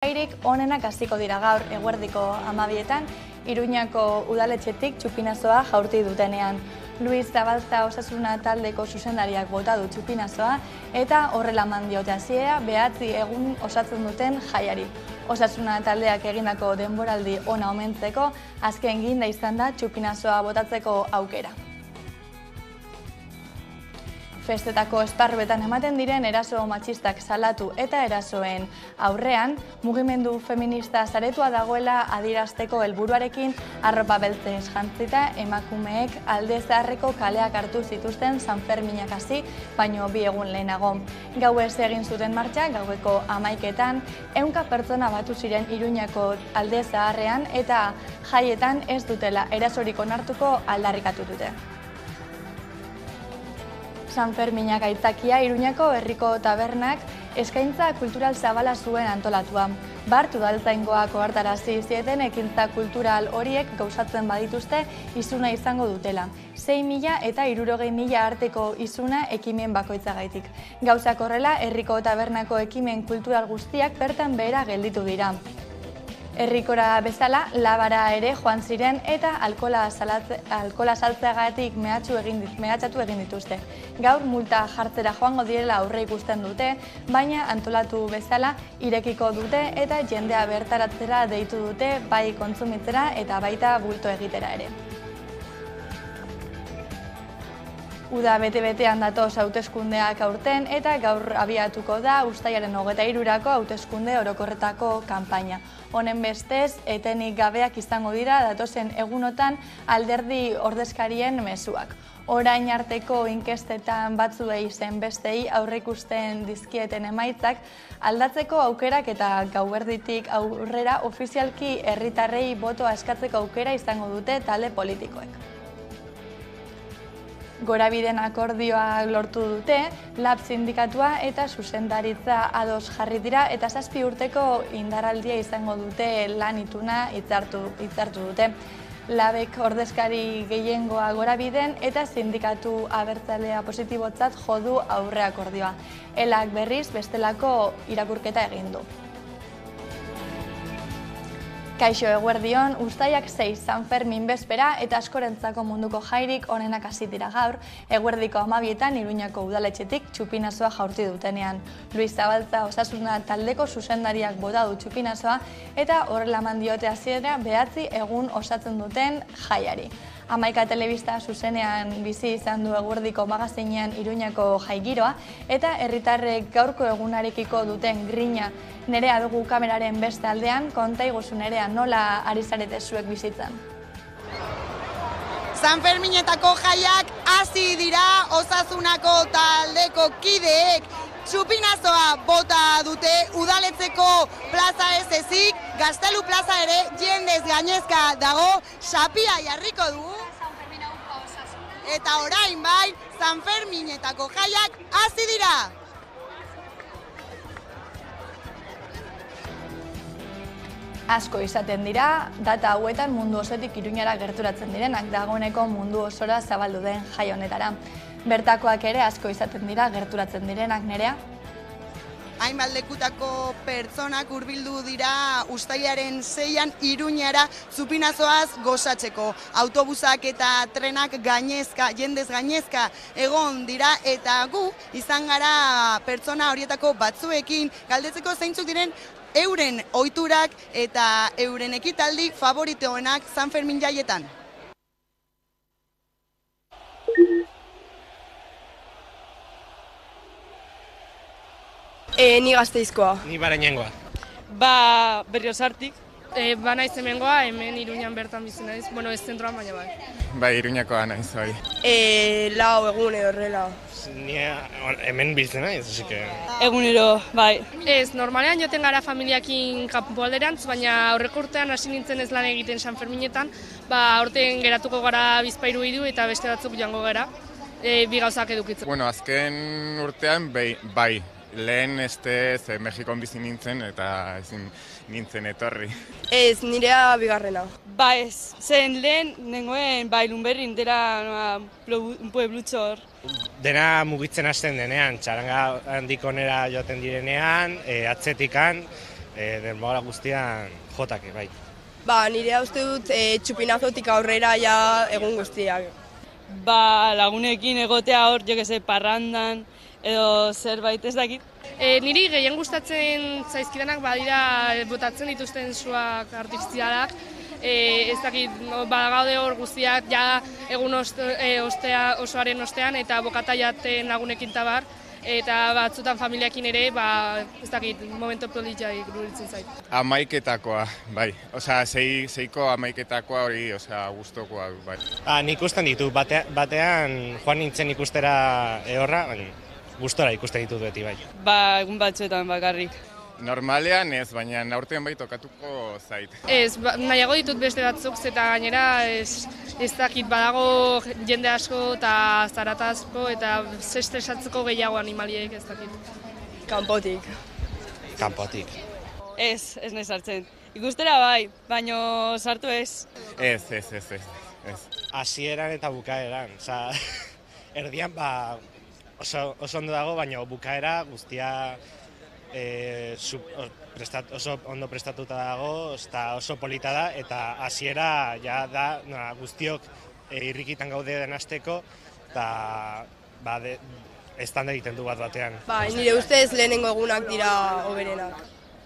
Jairik onenak hasiko dira gaur eguerdiko 12etan Iruñako udaletxetik txupinazoa jaurti dutenean. Luis Zabalza Osasuna taldeko zuzendariak bota du txupinazoa eta horrela eman diote hasiera 9 egun osatzen duten jaiari. Osasuna taldeak egindako denboraldi ona omentzeko azken ginda izan da txupinazoa botatzeko aukera. Festetako esparruetan ematen diren eraso matxistak salatu eta erasoen aurrean, mugimendu feminista saretua dagoela adierazteko helburuarekin arropa beltzez jantzita emakumeek Alde Zaharreko kaleak hartu zituzten Sanferminak hasi, baino 2 egun lehenago. Gauez egin zuten martxa, gaueko 11etan, 100 pertsona batu ziren Iruñako Alde Zaharrean eta jaietan ez dutela erasorik onartuko aldarrikatu dute. Sanferminak aitzakia Iruñako herriko tabernak eskaintza kultural zabala zuen antolatua. Bart udaltzaingoak ohartarazi zieten ekintza kultural horiek gauzatzen badituzte izuna izango dutela. 6.000 eta 60.000 arteko izuna ekimen bakoitzagaitik. Gauzak horrela, herriko tabernako ekimen kultural guztiak bertan behera gelditu dira. Herrikora bezala, labara ere joan ziren eta alkola saltzeagatik mehatxatu egin dituzte. Gaur multa jartzera joango direla aurre ikusten dute, baina antolatu bezala irekiko dute eta jendea bertaratzera deitu dute bai kontsumitzera eta baita bulto egitera ere. Uda bete-betean datoz hauteskundeak aurten eta gaur abiatuko da uztailaren 23rako hauteskunde orokorretako kanpaina. Honen bestez, etenik gabeak izango dira datozen egunotan alderdi ordezkarien mezuak. Orain arteko inkestetan batzuei zen bestei aurreikusten dizkieten emaitzak aldatzeko aukerak eta gauerditik aurrera ofizialki herritarrei botoa eskatzeko aukera izango dute talde politikoek. Gorabideen akordioa lortu dute, LAB sindikatua eta zuzendaritza ados jarri dira eta 7 urteko indarraldia izango dute lan ituna hitzartu dute. LABek ordezkari gehiengoa Gorabideen eta sindikatu abertzalea positibotzat jo du aurre akordioa. ELAk berriz bestelako irakurketa egin du. Kaixo eguerdion, uztailak 6 Sanfermin bezpera eta askorentzako munduko jairik onenak hasi dira gaur, eguerdiko 12etan Iruñako udaletxetik txupinazoa jaurti dutenean. Luis Zabalza Osasuna taldeko zuzendariak bota du txupinazoa eta horrela eman diote hasiera 9 egun osatzen duten jaiari. Hamaika telebista zuzenean bizi izan du eguerdiko magazinean Iruñako jaigiroa eta herritarrek gaurko egunarekiko duten grina. Nerea dugu kameraren beste aldean, konta iguzu Nerea nola ari zarete zuek bizitzan. Sanferminetako jaiak hasi dira Osasunako taldeko kideek txupinazoa bota dute udaletzeko plaza ez ezik, Gaztelu plaza ere jendez gainezka dago, xapia jarriko dugu. Eta orain bai, Sanferminetako jaiak hasi dira. Asko izaten dira, data hauetan mundu osotik Iruñara gerturatzen direnak dagoeneko mundu osora zabaldu den jai honetara. Bertakoak ere asko izaten dira gerturatzen direnak, Nerea? Hainbat lekutako pertsonak hurbildu dira uztailaren 6an Iruñara txupinazoaz gozatzeko. Autobusak eta trenak jendez gainezka egon dira eta gu izan gara pertsona horietako batzuekin galdetzeko zeintzuk diren euren ohiturak eta euren ekitaldi favoritoenak Sanfermin jaietan. Ni Gasteizkoa. Ni Barainengoa. Berriozartik. Naiz hemengoa, hemen Iruñan bertan bizi naiz. Bueno, ez zentroan baina bai. Bai, Iruñakoa naiz bai. 4 egun edo horrela. Ni hemen biltzen naiz, así que... Egunero, bai. Ez, normalean joten gara familiakin kanpoalderantz, baina aurreko urtean hasi nintzen ez lan egiten Sanferminetan, aurten geratuko gara Bizpahiru hiru eta beste batzuk joango gara, bi gauzak edukitzen. Bueno, azken urtean bai. Lehen Mexikon bizi nintzen eta ezin nintzen etorri. Ez, nirea bigarrena. Ez, zen lehen nengoen Lunberrin dela pueblutxor. Dena mugitzen hasten denean, txaranga handikonera joaten direnean, atzetikan, denbora guztian jotake, bai. Ba, nirea uste dut txupinazotik aurrera ja egun guztiak. Ba, lagunekin egotea hor, jo que se, parrandan, edo zerbait ez dakit. Niri gehien gustatzen zaizkidanak badira botatzen dituzten suak artifizialak. Ez dakit, badagaude hor guztiak ja egun osoaren ostean eta bokata jaten lagunekin tabar. Eta batzutan familiakin ere, ez dakit, momento politxaik duritzen zait. Amaiketakoa, bai. Osea, seiko amaiketakoa hori, gustokoa, bai. Nik ikusten ditu, batean joan nintzen ikustera horra, gustora ikusten ditut beti, bai. Ba, egun batzuetan bakarrik. Normalean ez, baina aurten bai tokatuko zait. Ez, nahiago ditut beste batzuk, eta gainera ez dakit badago jende asko eta zarata asko eta estresatzeko gehiago animaliek ez dakit. Kanpotik. Kanpotik. Ez nahi sartzen. Ikustera bai, baino sartu ez. Ez. Hasieran eta bukaeran, erdian oso ondo dago, baina bukaera guztia oso ondo prestatuta dago, oso polita da, eta hasiera ja da guztiok irrikitan gaude den hasteko, eta estanda egiten du batean. Ba, nire ustez lehenengo egunak dira hoberenak.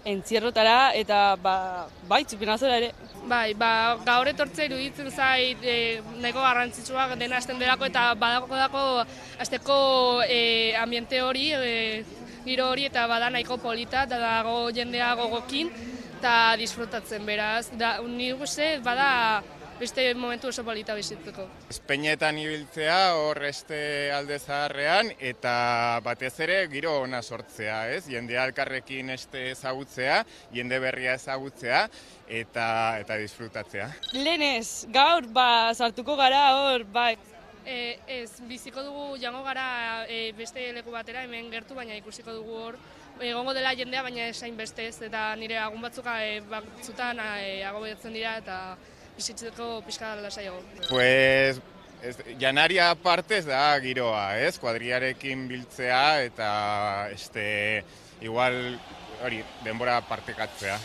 Entzierrotara eta bai, txupinazora ere. Bai, gaur etortzea iruditzen zait nahiko garrantzitsuak dena hasten delako eta badako hasteko ambiente hori, giro hori eta bada nahiko polita, eta dago jendea gogokin eta disfrutatzen beraz. Nik uste bada beste momentu oso polita bizitzeko. Espeinetan ibiltzea hor alde zaharrean eta batez ere giro ona sortzea, ez? Jendea elkarrekin ezagutzea, jende berria ezagutzea eta disfrutatzea. Lehenez, gaur sartuko gara hor, bai. Ez, biziko dugu jango gara beste leku batera, hemen gertu, baina ikusiko dugu hor. Egongo dela jendea, baina esain bestez, eta nire lagun batzuka batzutan agobiatzen dira eta bizitzeko pixka lasaiago. Pues, janaria partez da giroa, ez? Kuadriarekin biltzea eta igual hori denbora partekatzea.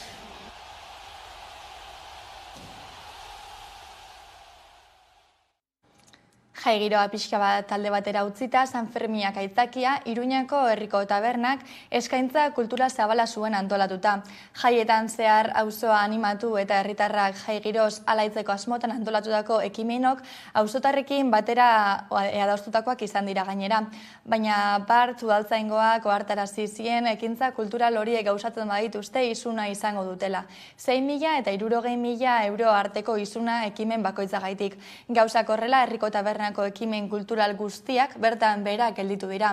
Jai giroa pixka bat talde batera utzita, Sanferminak aitzakia, Iruñako herriko tabernak eskaintza kultura zabala zuen antolatuta. Jaietan zehar auzoa animatu eta herritarrak jai giroz alaitzeko asmotan antolatutako ekimenok auzotarrekin batera adostutakoak izan dira gainera. Baina Bart udaltzaingoak ohartarazi zien ekintza kultural horiek gauzatzen badituzte isuna izango dutela. 6.000 eta 60.000 euro arteko isuna ekimen bakoitzagaitik. Gauzak horrela herriko tabernak ekimen kultural guztiak bertan behera gelditu dira.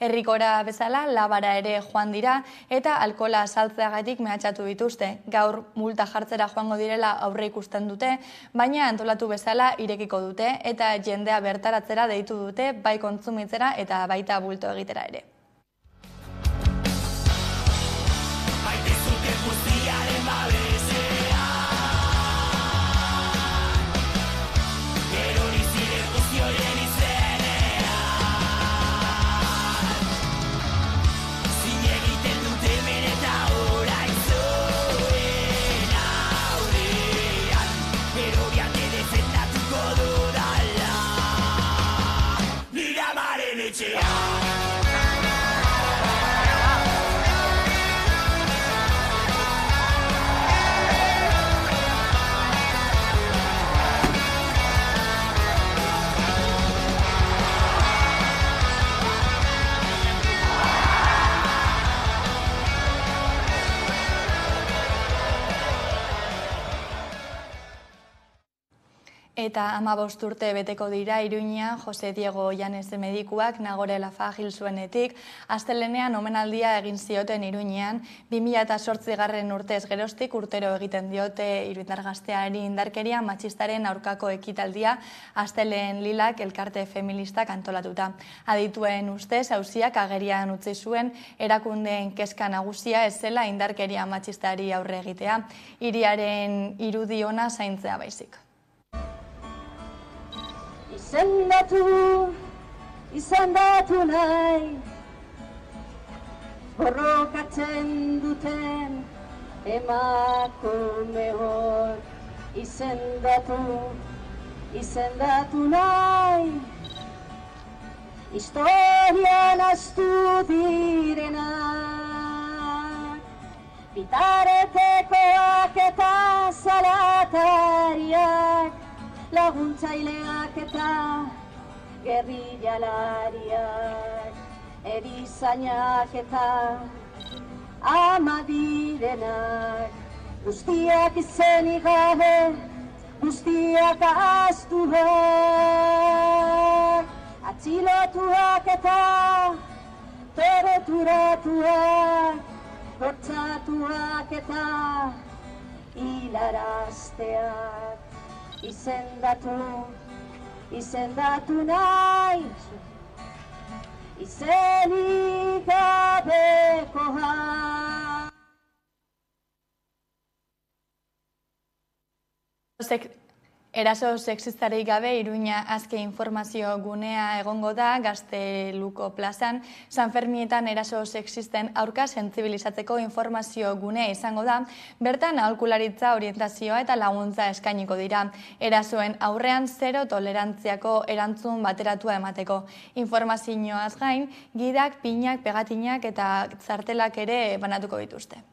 Herrikora bezala labara ere joan dira eta alkohola saltzeagatik mehatxatu dituzte. Gaur multa jartzera joango direla aurre ikusten dute, baina antolatu bezala irekiko dute eta jendea bertaratzera deitu dute bai kontsumitzera eta baita bulto egitera ere. Eta 15 urte beteko dira Iruñean Jose Diego Llanes medikuak Nagore Lafa hil zuenetik, astelehenean omenaldia egin zioten Iruñean, 2008 urtez geroztik urtero egiten diote iruindar gazteari indarkeria matxistaren aurkako ekitaldia astelehen Lilak elkarte feministak antolatuta. Adituen ustez, auziak agerian utzi zuen erakundeen kezka nagusia ez zela indarkeria matxistari aurre egitea, hiriaren irudi ona zaintzea baizik. Izendatu nahi borrokatzen duten emakume hor izendatu nahi, historian astu direnak, bitaretekoak eta zalatariak, laguntzaileak eta gerrillalariak, erizainak eta ama direnak, guztiak izenik gabe, guztiak ahaztuak, atxilotuak eta torturatuak, bortzatuak eta hilarazteak, izendatu nahi, izenik gabekoak. Eraso sexistarik gabe Iruña Aske informazio gunea egongo da Gazteluko plazan. Sanfermietan eraso sexisten aurka sentsibilizatzeko informazio gunea izango da. Bertan aholkularitza, orientazioa eta laguntza eskainiko dira. Erasoen aurrean zero tolerantziako erantzun bateratua emateko. Informazioaz gain, gidak, pinak, pegatinak eta txartelak ere banatuko dituzte.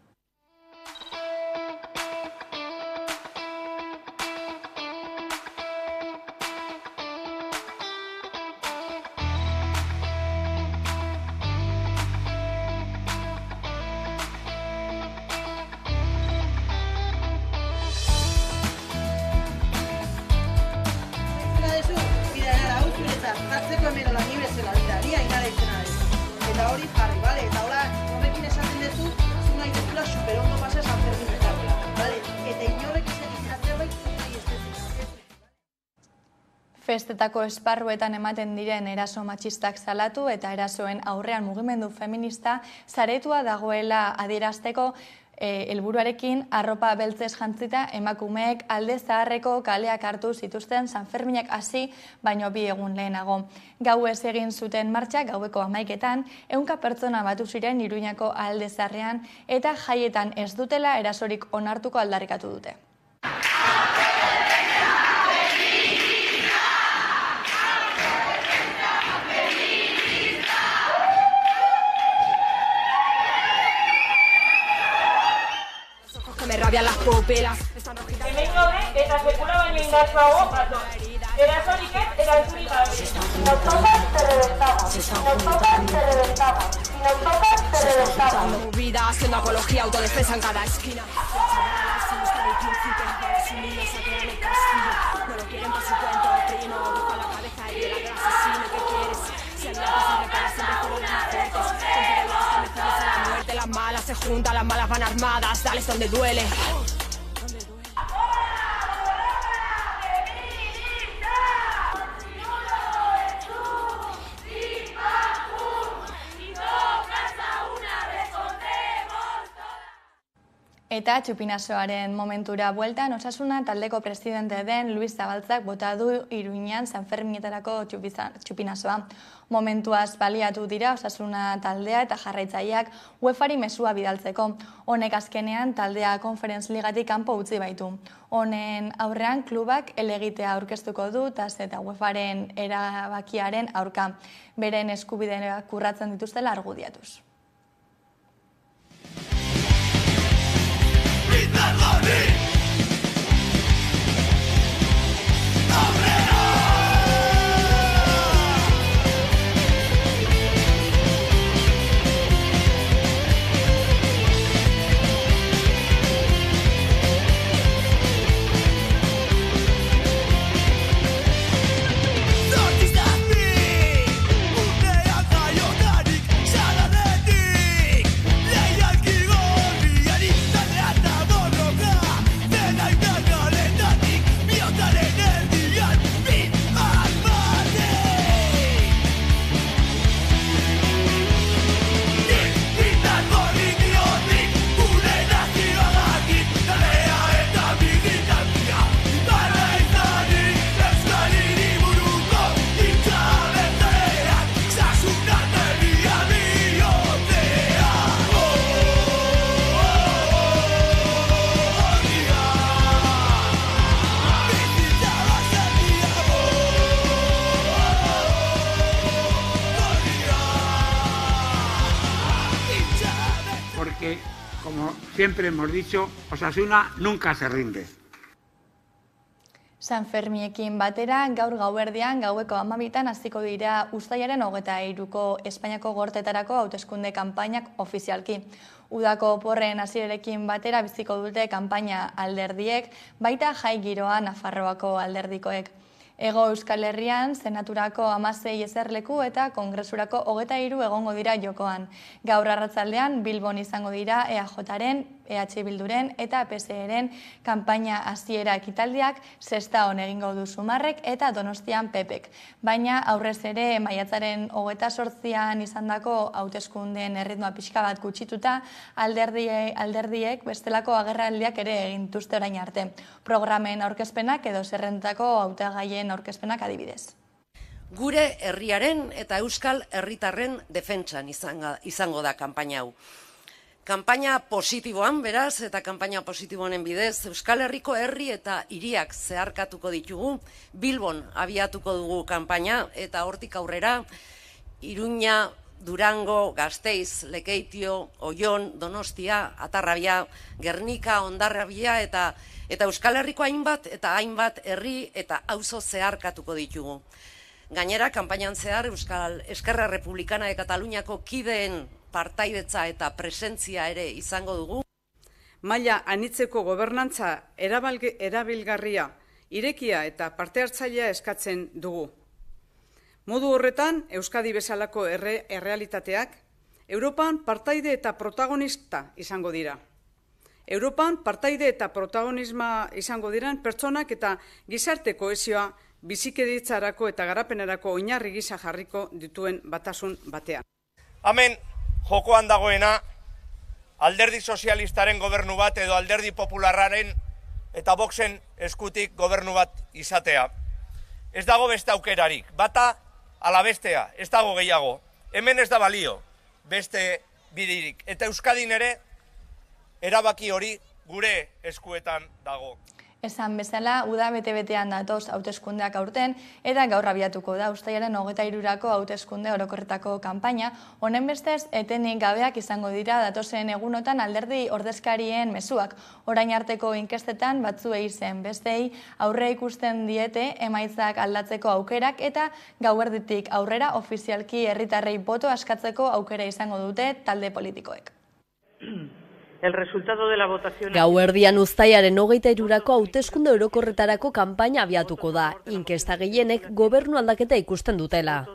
Eta hori jarri, bale? Eta hola, horrekin esaten duzu, zu nahi duzula superondo pasa Sanferminetakola, bale? Eta inorrek izan zerbait, zu nahi ez duzu. Festetako esparruetan ematen diren eraso matxistak salatu eta erasoen aurrean mugimendu feminista saretua dagoela adierazteko helburuarekin arropa beltzez jantzita emakumeek alde zaharreko kaleak hartu zituzten Sanferminak hasi baino 2 egun lehenago. Gauez egin zuten martxak gaueko 11etan 100 pertsona batu ziren Iruñako alde zaharrean eta jaietan ez dutela erasorik onartuko aldarrikatu dute. Hemen gaude eta sekula baino indartsuago bato. Erasorik ez, erantzurik gabe. Nos tocan, se reventamos. Nos tocan, se reventamos. Y nos tocan, se reventamos. Movida, haciendo apología, autodefensa en cada esquina. No lo quieren por su cuento, primo. Busca la cabeza y de la gran asesino que quieres. Si hay algo se repara, siempre con los más fuertes. Contigo los que me a la muerte, las malas se juntan, las malas van armadas. Dale donde duele. Eta txupinazoaren momentura bueltan, Osasuna taldeko presidente den Luis Zabaltzak bota du Iruñan Sanferminetarako txupinazoa. Momentuaz baliatu dira Osasuna taldea eta jarraitzaileak UEFAri mesua bidaltzeko. Honek azkenean taldea Conference Ligatik kanpo utzi baitu. Honen aurrean klubak helegitea aurkeztuko du eta UEFAren erabakiaren aurka. Beren eskubideak urratzen dituztela argudiatuz. Zortizazpi, urteak jaiotarik, salanetik siempre hemos dicho, Osasuna nunca se rinde. San Fermiekin batera, gaur gauerdian, gaueko 12 hasiko dira uztailaren 23ko Espainiako Gorteetarako hauteskunde kanpainak ofizialki. Udako oporren hasierarekin batera biziko dute kanpaina alderdiek, baita jai giroa Nafarroako alderdikoek. Hego Euskal Herrian, Senaturako 16 eserleku eta Kongresurako 23 egongo dira jokoan. Gaur arratzaldean Bilbon izango dira EAJaren, EH Bilduren eta PSEren kanpaina hasiera ekitaldiak, Sestaon egingo du Sumarrek eta Donostian Pepek. Baina aurrez ere maiatzaren 28an izandako hauteskundeen erritmoa pixka bat gutxituta, alderdiek bestelako agerraldiak ere egin dituzte orain arte. Programen aurkezpenak edo zerrendetako hautagaien aurkezpenak adibidez. Gure herriaren eta euskal herritarren defentsan izango da kanpaina hau. Kanpaina positiboan, beraz, eta kanpaina positiboanen bidez, Euskal Herriko herri eta hiriak zeharkatuko ditugu, Bilbon abiatuko dugu kanpaina, eta hortik aurrera, Iruña, Durango, Gasteiz, Lekeitio, Oion, Donostia, Atarrabia, Gernika, Hondarribia eta Euskal Herriko hainbat eta hainbat herri eta auzo zeharkatuko ditugu. Gainera, kanpainan zehar Euskal Eskerra Republikana de Kataluniako kideen partaidetza eta presentzia ere izango dugu. Maila anitzeko gobernantza erabilgarria, irekia eta parte hartzailea eskatzen dugu. Modu horretan, Euskadi bezalako errealitateak, Europan partaide eta protagonista izango dira. Europan partaide eta protagonisma izango diran pertsonak eta gizarte kohesioa bizikidetza eta garapenerako oinarri gisa jarriko dituen batasun batean. Hemen jokoan dagoena alderdi sozialistaren gobernu bat edo alderdi popularraren eta Voxen eskutik gobernu bat izatea. Ez dago beste aukerarik, bata ala bestea, ez dago gehiago. Hemen ez da balio beste bidirik. Eta Euskadin ere erabaki hori gure eskuetan dago. Esan bezala, uda bete-betean datoz hauteskundeak aurten, eta gaur abiatuko da uztailaren 23ko hauteskunde orokorretako kanpaina, honen bestez, etenik gabeak izango dira datozen egunotan alderdi ordezkarien mezuak. Orain arteko inkestetan batzuei zen bestei aurre ikusten diete emaitzak aldatzeko aukerak eta gauerditik aurrera ofizialki herritarrei boto askatzeko aukera izango dute talde politikoek. El resultado de la votación... Gauerdian uztailaren 23ko hauteskunde orokorretarako kanpaina abiatuko da, inkesta gehienek gobernu aldaketa ikusten dutela.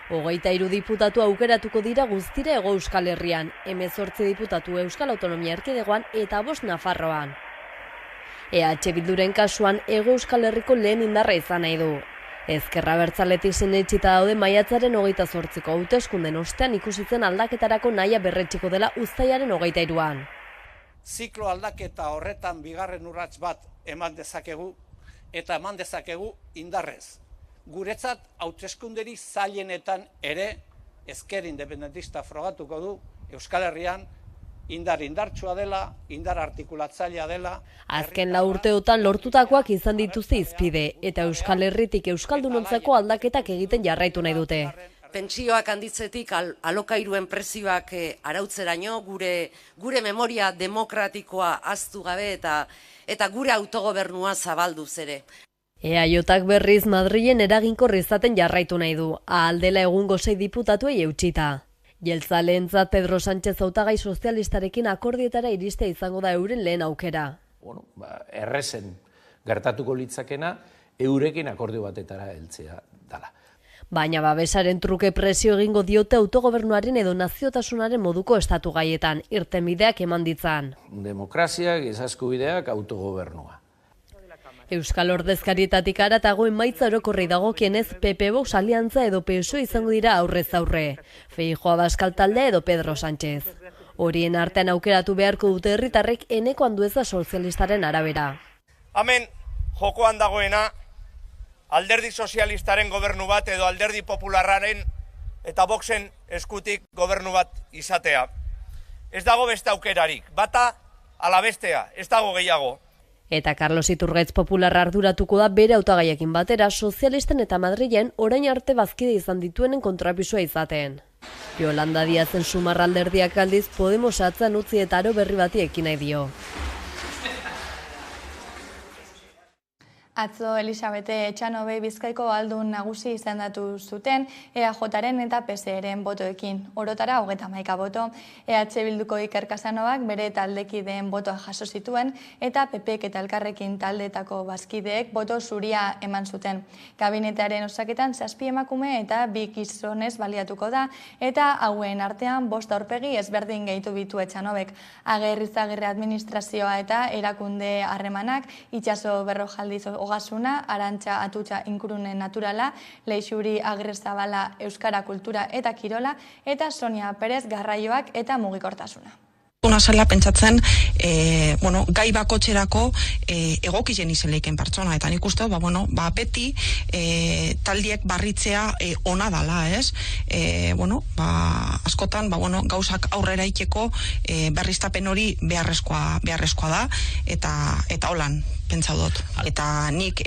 23 diputatu aukeratuko dira guztira Hego Euskal Herrian, 18 diputatu Euskal Autonomia Erkidegoan eta 5 Nafarroan. EH Bilduren kasuan Hego Euskal Herriko lehen indarra izan nahi du. Ezkerra Abertzaletik sinetsita daude maiatzaren 28ko hauteskunden ostean ikusitzen aldaketarako nahia berretxiko dela uztailaren 23an. Ziklo aldaketa horretan bigarren urrats bat eman dezakegu eta eman dezakegu indarrez. Guretzat hauteskunderi zailenetan ere ezker independentista frogatuko du Euskal Herrian indar indartsua dela, indar artikulatzailea dela. Azken 4 urteotan lortutakoak izan dituzte izpide eta Euskal Herritik euskaldunontzako aldaketak egiten jarraitu nahi dute. Pentsioak handitzetik alokairuen prezioak arautzeraino, gure memoria demokratikoa ahaztu gabe eta gure autogobernua zabalduz ere. EAJak berriz Madrilen eraginkor izaten jarraitu nahi du, ahal dela egungo 6 diputatuei eutsita. Jeltzaleentzat Pedro Sánchez hautagai sozialistarekin akordietara iristea izango da euren lehen aukera. Errezen gertatuko litzakena eurekin akordio batetara heltzea dela. Baina babesaren truke presio egingo diote autogobernuaren edo naziotasunaren moduko estatu gaietan, irtenbideak eman ditzan. Demokrazia, giza eskubideak, autogobernua. Euskal Ordezkarietatik haratago emaitza orokorrei dagokienez PP Vox aliantza edo PSOE izango dira aurrez aurre. Feijóo Abascal taldea edo Pedro Sánchez. Horien artean aukeratu beharko dute herritarrek eneko andueza sozialistaren arabera. Hemen jokoan dagoena alderdi sozialistaren gobernu bat edo alderdi popularraren eta Voxen eskutik gobernu bat izatea. Ez dago beste aukerarik, bata ala bestea, ez dago gehiago. Eta Carlos Iturgaitz Popularra arduratuko da bere hautagaiekin batera sozialisten eta Madrilen orain arte bazkide izan dituenen kontrapisua izateen. Yolanda Díazen Sumarra alderdiak aldiz Podemos atzan utzi eta aro berri bati ekin nahi dio. Atzo Elisabete Etxanobe Bizkaiko aldun nagusi izendatu zuten EAJaren eta PSeren botoekin. Orotara 31 boto, EH Bilduko Iker Casanovak bere taldekideen botoa jaso zituen eta PPek eta Elkarrekin taldeetako bazkideek boto zuria eman zuten. Gabinetearen osaketan 7 emakume eta 2 gizonez baliatuko da eta hauen artean 5 aurpegi ezberdin gehitu bitu Etxanobek. Agirre administrazioa eta erakunde harremanak, Itxaso Berrojaldiz Ogasuna, Arantxa Atutxa Ingurune Naturala, Leixuri Agirrezabala Euskara Kultura eta Kirola, eta Sonia Perez Garraioak eta Mugikortasuna. Zela pentsatzen, gai bakotxerako egokien izenleiken pertsona, eta nik uste, beti taldiek barritzea ona dala, ez? Askotan, gauzak aurrera ikeko berriztapen hori beharrezkoa da, eta holan, pentsau dut. Eta nik,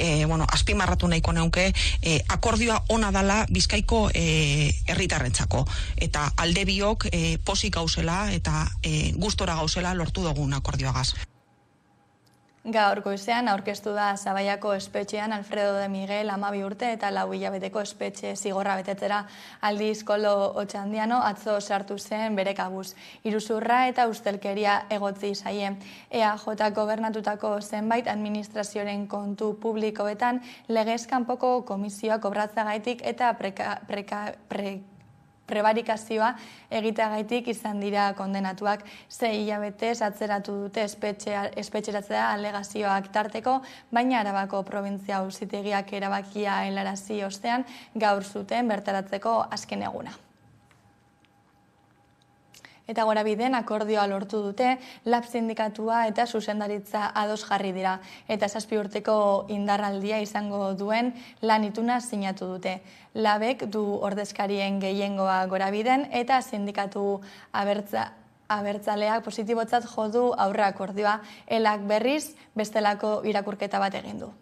azpimarratu nahiko neuke, akordioa ona dala Bizkaiko herritarrentzako. Eta alde biok posik gauzela eta gustora gauzela lortu dugun akordioagaz. Gaur goizean aurkeztu da Zabaiako espetxean Alfredo de Miguel 12 urte eta 4 hilabeteko espetxe zigorra betetzera. Aldiz Kolo Otxandiano atzo sartu zen bere kabuz. Iruzurra eta ustelkeria egotzi zaie. EAJ gobernatutako zenbait administrazioaren kontu publikoetan legez kanpoko komisioa kobratzagaitik eta prebarikazioa egiteagaitik izan dira kondenatuak. 6 hilabetez atzeratu dute espetxeratzea alegazioak tarteko, baina Arabako probintzia auzitegiak erabakia helarazi ostean gaur zuten bertaratzeko azken eguna. Eta Gorabiden akordioa lortu dute, LAB sindikatua eta zuzendaritza ados jarri dira. Eta 7 urteko indarraldia izango duen lan ituna sinatu dute. LABek du ordezkarien gehiengoa Gorabiden eta sindikatu abertzaleak positibotzat jo du aurre akordioa. Elak berriz bestelako irakurketa bat egin du.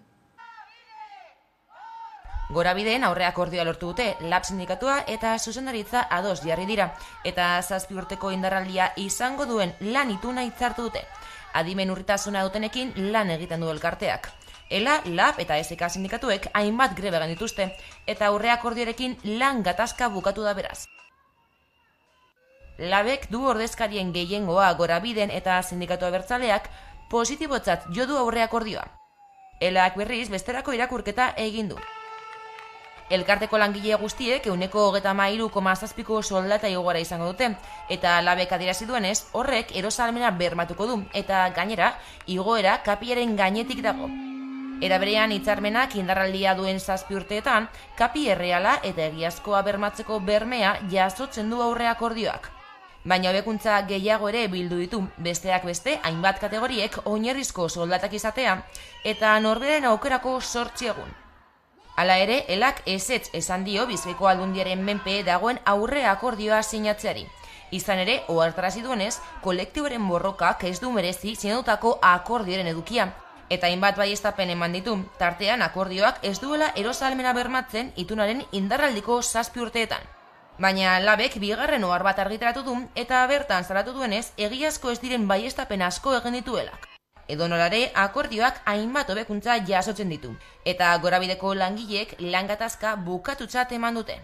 Gorabideen aurre akordioa lortu dute, LAB sindikatua eta zuzendaritza ados jarri dira, eta 7 urteko indarraldia izango duen lan ituna hitzartu dute. Adimen urritasuna dutenekin lan egiten du elkarteak. ELA, LAB eta SK sindikatuek hainbat grebe egin dituzte, eta aurre akordioarekin lan gatazka bukatu da beraz. LABek du ordezkarien gehiengoa Gorabiden eta sindikatu abertzaleak positibotzat jo du aurre akordioa. ELAk berriz besterako irakurketa egin du. Elkarteko langile guztiek 33,7ko soldata igora izango dute, eta LABek adierazi duenez, horrek erosahalmena bermatuko du, eta gainera, igoera kapiaren gainetik dago. Era berean hitzarmenak indarraldia duen 7 urteetan, kapi erreala eta egiazkoa bermatzeko bermea jasotzen du aurre akordioak. Baina hobekuntza gehiago ere bildu ditu, besteak beste, hainbat kategoriek oinarrizko soldatak izatea, eta norberen aukerako 8 egun. Hala ere, ELAk ezetz esan dio Bizkaiko Aldundiaren menpe dagoen aurre akordioa sinatzeari. Izan ere, ohartarazi duenez, kolektiboren borrokak ez du merezi sinatutako akordioaren edukia. Eta hainbat baieztapen eman ditu, tartean akordioak ez duela erosahalmena bermatzen itunaren indarraldiko 7 urteetan. Baina LABek bigarren ohar bat argitaratu du eta bertan salatu duenez egiazko ez diren baieztapen asko egin dituelak. Edonolare akordioak hainbat hobekuntza jasotzen ditu, eta Gorabideko langileek lan gatazka bukatutzat eman dute.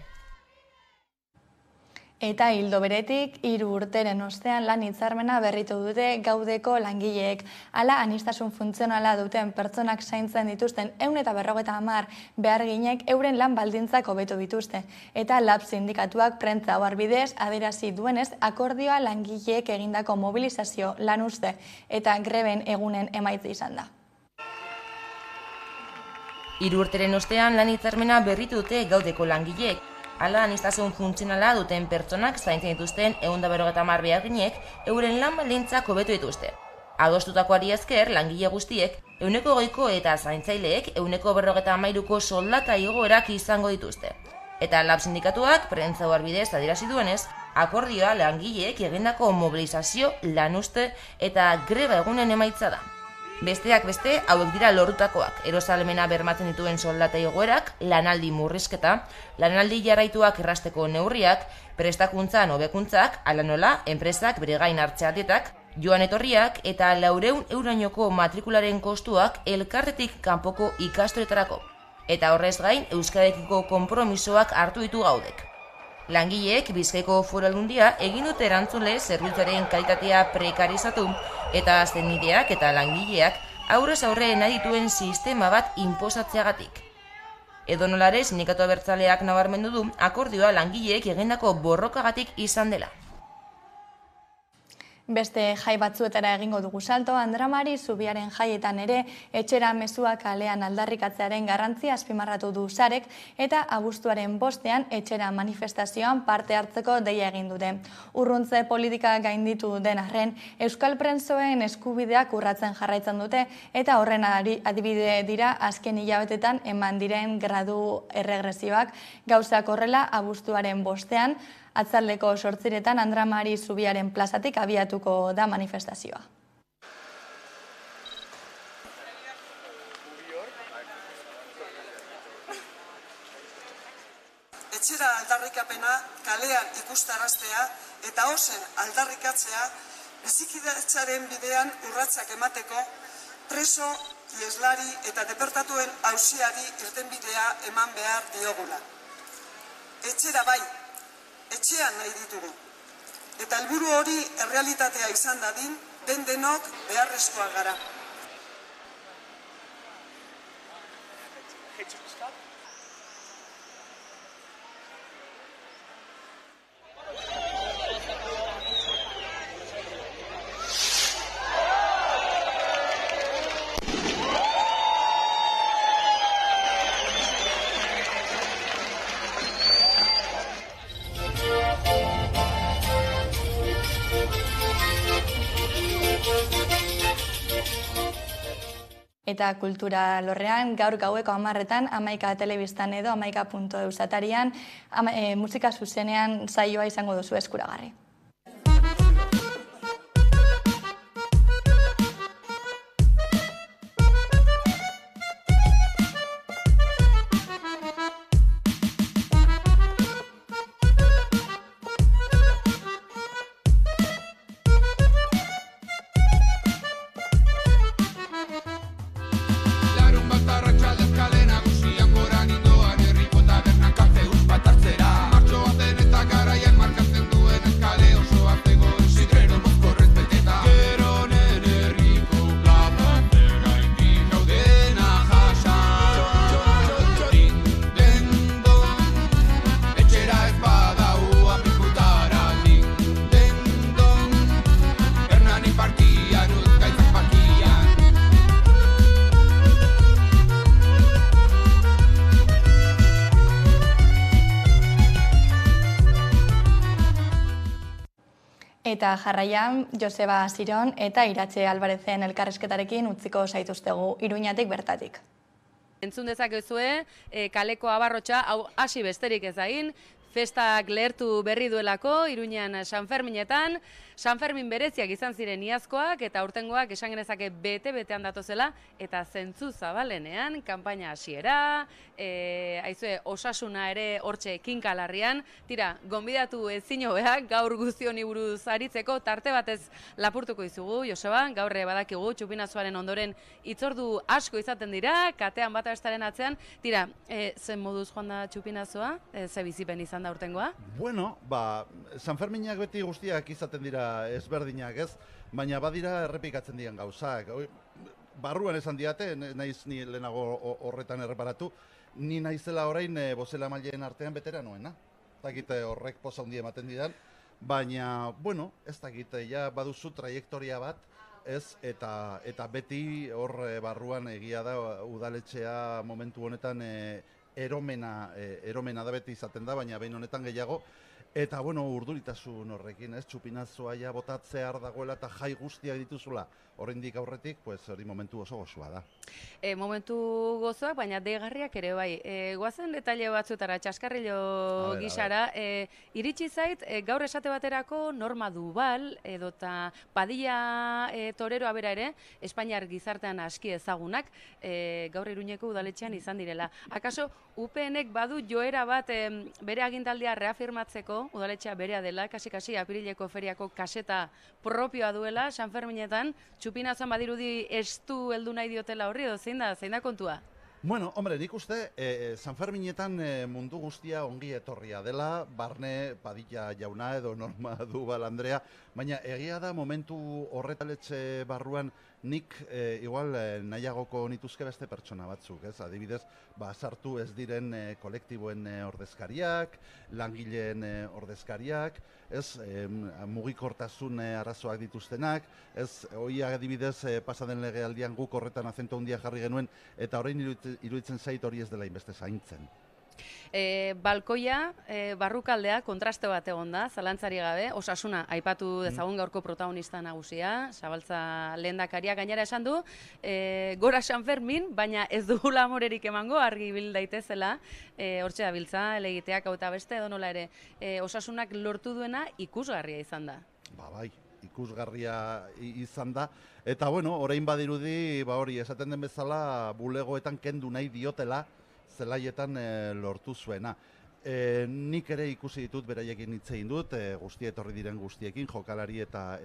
Eta ildo beretik, 3 urteren ostean lan hitzarmena berritu dute Gaudeko langileek. Hala, aniztasun funtzionala duten pertsonak zaintzen dituzten 150 beharginek euren lan baldintzak hobetu dituzte. Eta LAB sindikatuak prentza ohar bidez adierazi duenez akordioa langileek egindako mobilizazio lan uste eta greben egunen emaitza izan da. 3 urteren ostean lan hitzarmena berritu dute Gaudeko langileek. Hala, aniztasun funtzionala duten pertsonak zaintzen dituzten 150 beharginek euren lan baldintzak hobetu dituzte. Adostutakoari esker, langile guztiek 120ko eta zaintzaileek 153ko soldata igoerak izango dituzte. Eta LAB sindikatuak prentza ohar bidez adierazi duenez, akordioa langileek egindako mobilizazio, lanuzte eta greba egunen emaitza da. Besteak beste, hauek dira lortutakoak, erosalemena bermatzen dituen soldata igoerak, lanaldi murrizketa, lanaldi jarraituak errasteko neurriak, prestakuntzan hobekuntzak, hala nola, enpresak bere gain hartzeatetak, joan etorriak eta 400 eurainoko matrikularen kostuak elkartetik kanpoko ikastoretarako. Eta horrez gain, euskarekiko konpromisoak hartu ditu gaudek. Langileek Bizkaiko Foru Aldundia egin dute erantzule zerbitzuaren kalitatea prekarizatu eta zenideak eta langileak aurrez aurre nahi dituen sistema bat inposatzeagatik. Edonolare sindikatu abertzaleak nabarmendu du akordioa langileek egindako borrokagatik izan dela. Beste jai batzuetara egingo dugu salto, Andramari Zubiaren jaietan ere etxera mezua kalean aldarrikatzearen garrantzia azpimarratu du Sarek eta abuztuaren 5ean etxera manifestazioan parte hartzeko deia egin dute. Urruntze politika gainditu den arren, euskal prentsoen eskubideak urratzen jarraitzen dute eta horren adibide dira azken hilabetetan eman diren gradu erregresioak. Gauzak horrela abuztuaren 5ean atzaldeko 8etan Andramari Zubiaren plazatik abiatuko da manifestazioa. Etxera aldarrikapena kalean ikustaraztea eta ozen aldarrikatzea bizikidetzaren bidean urratsak emateko preso, ieslari eta deportatuen auziari irtenbidea eman behar diogula. Etxera bai, etxean nahi ditugu. Eta helburu hori errealitatea izan dadin, denok beharrezkoak gara. Eta kultura lorrean, gaur gaueko 10etan, Hamaika telebistan edo hamaika.eus atarian, musika zuzenean saioa izango duzu eskuragarri. Eta jarraian, Joseba Ziron eta Iratxe Albarezen elkarrizketarekin utziko zaituztegu Iruñatik bertatik. Entzun dezakezue, kaleko abarrotxa, hau hasi besterik ez egin, festak lehertu berri duelako, Iruñan San Ferminetan, San Fermin bereziak izan ziren iazkoak eta aurtengoak esan genezake bete-betean datozela eta zentzu zabalenean, kanpaina hasiera, aizue osasuna ere hortxe kinkalarrian, tira, gonbidatu ezin hobeak gaur guzti honi buruz aritzeko tarte batez lapurtuko izugu, Joseba, gaur badakigu txupinazoaren ondoren hitzordu asko izaten dira, katean bata bestaren atzean, tira, zen moduz joan da txupinazoa, ze bizipen izan da urtengoa? Bueno, San Ferminak beti guztiak izaten dira ezberdinak ez, baina badira errepikatzen dian gauzak. Barruan esan diate, naiz ni lehenago horretan erreparatu, ni naizela orain bozela maileen artean veteranoena. Ez dakit horrek poza hundi ematen didan, baina, bueno, ez dakit, ja baduzu trajektoria bat, ez, eta beti hor barruan egia da udaletxea momentu honetan eromena da beti izaten da, baina behin honetan gehiago, eta, bueno, urduritasun horrekin, ez, txupinazoa ja botatzear dagoela eta jai guztiak dituzula oraindik aurretik, hori momentu oso gozoa da. Momentu gozoak, baina deigarriak ere bai. Goazen detaile batzutara, txaskarrillo gisara, iritsi zait, gaur esate baterako Norma Duval, edota Padilla toreroa bera ere, Espainiar gizartean aski ezagunak, gaur Iruñeko udaletxean izan direla. Akaso, UPNek badu joera bat bere agintaldia reafirmatzeko, udaletxea berea dela, kasi apirileko feriako kaseta propioa duela, San Ferminetan, txupinazan badirudi estu heldu nahi diotela horri, edo zein da kontua? Bueno, hombre, nik uste San Ferminetan mundu guztia ongi etorria dela, barne Padilla jauna edo Norma Duval Andrea, baina egia da momentu horretaletxe barruan nik igual nahiagoko nituzke beste pertsona batzuk, ez? Adibidez, sartu ez diren kolektiboen ordezkariak, langileen ordezkariak, ez? Mugikortasun arazoak dituztenak, ez? Hoi adibidez pasaden legealdian guk horretan azento handia jarri genuen, eta orain iruditzen zait hori ez dela inbeste zaintzen. Balkoia, barrukaldea, kontraste bat egon da, zalantzari gabe, Osasuna aipatu dezagun gaurko protagonista nagusia, Zabaltza lehendakaria gainera esan du, gora San Fermin, baina ez dugula amorerik emango, argi bil daitezela, hortxe da biltza, elegiteak hau eta beste, edo nola ere, Osasunak lortu duena ikusgarria izan da. Bai, ikusgarria izan da, eta bueno, orain badirudi, hori esaten den bezala, bulegoetan kendu nahi diotela, zelaietan lortu zuena. Nik ere ikusi ditut beraiekin hitz egin dut, guztia etorri diren guztiekin, jokalari eta